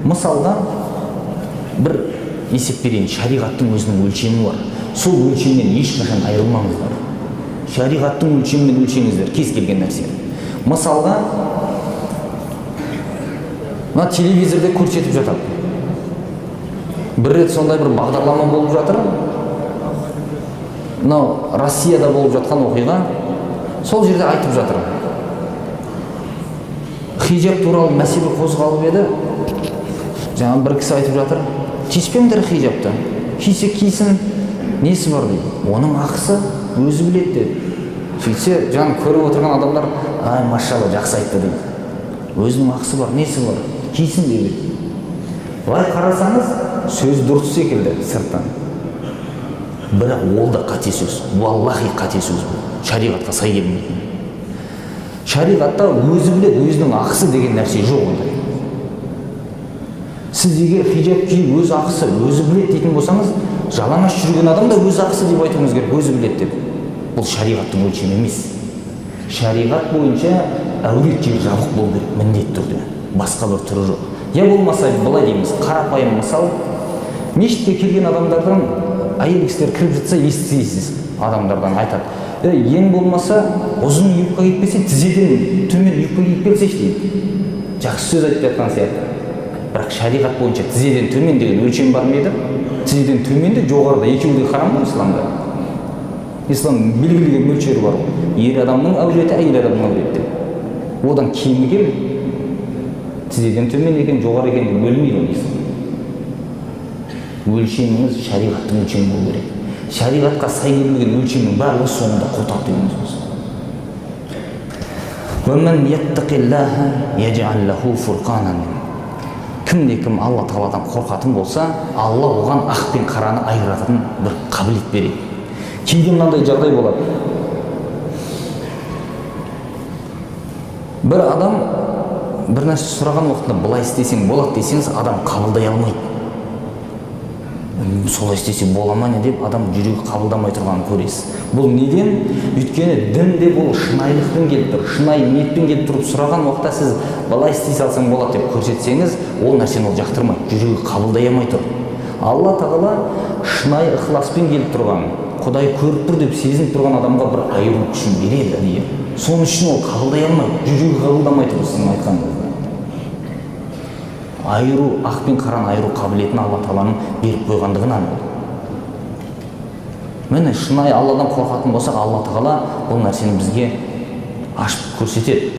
Мысалға бір есеп берейін, шариғаттың өзінің өлшемі бар. Сол өлшемнен ешқашан айырылмаңыздар. Шариғаттың өлшемімен өлшеңіздер кез келген нәрсе. Мысалға, мына телевизорда көрсетіп жатады. Бір рет сондай бір бағдарлама болып жатыр. Мынау Россияда болып жатқан оқиға, сол жерде айтып жатыр. Хижаб туралы мәселе қозғалып еді. Жаңа бір кісі айтып жатыр, киіспеңдер хижабты. Кисе кисін, несі бар дейді. Оның ақысы өзі біледі деді. Сөйтсе, жаңа көріп отырған адамдар, ай, машалла, жақсы айтты дейді. Өзінің ақысы бар, несі бар, кисін дейді. Былай қарасаңыз, сөз дұрыс секілді сырттан. Бірақ ол да қате сөз. Уаллахи қате сөз бұл. Шариғатқа сай келмейтін. Шариғатта өзі біледі, өзінің ақысы деген нәрсе жоқ ондай. Сіз егер хижаб киіп өз ақысы, өзі біледі дейтін болсаңыз, жалаңаш жүрген адам да өз ақысы деп айтуыңыз керек, өзі біледі деп. Бұл шариғаттың өлшемі емес. Шариғат бойынша әурет жер жабық болу керек, міндетті түрде. Басқа бір түрі жоқ. Я болмаса былай дейміз, қарапайым мысал, мешітке келген адамдардан әйел кісілер кіріп жатса естисіз, адамдардан айтады. Ең болмаса ұзын юбка киіп келсе, тізеден төмен юбка киіп келсеші дейді. Жақсы сөз айтып жатқан сияқты. Бірақ шариғат бойынша тізеден төмен деген өлшем бар ма еді? Тізеден төменде жоғарыда екеуі де харам ғой исламда. Ислам белгілеген мөлшері бар ғой. Ер адамның әуреті, әйел адамның әуреті. Одан кемі кем, тізеден төмен екен, жоғары екен деп бөлмейді оны ислам. Өлшеміңіз шариғаттың өлшемі болу керек. Шариғатқа сай келмеген өлшемнің барлығы соңында қотақ деген сөз. وَمَنْ يَتَّقِ اللَّهَ يَجْعَلْ لَهُ فُرْقَانًا. Кімде-кім Алла Тағаладан қорқатын болса, Алла оған ақ пен қараны айыратын бір қабілет береді. Кейде мынандай жағдай болады. Бір адам бір нәрсе сұраған уақытында былай істесең болады десеңіз, адам қабылдай алмайды. Солай істесе бола ма не деп адам жүрегі қабылдамай тұрғанын көресіз. Бұл неден? Өйткені дінде бұл шынайылықпен келіп тұр, шынайы ниетпен келіп тұрып сұраған уақытта сіз былай істей салсаң болады деп көрсетсеңіз, ол нәрсені ол жақтырмайды, жүрегі қабылдай алмай тұр. Алла Тағала шынайы ықыласпен келіп тұрған, Құдай көріп тұр деп сезініп тұрған адамға бір айыру күшін береді әдейі. Соның үшін ол қабылдай алмайды, жүрегі қабылдамай тұр сіздің айтқаныңызды. Айыру, ақ пен қараны айыру қабілетін Алла Тағаланың беріп қойғандығынан. Міне шынайы Алладан қорқатын болсақ, Алла Тағала бұл нәрсені бізге ашып көрсетеді.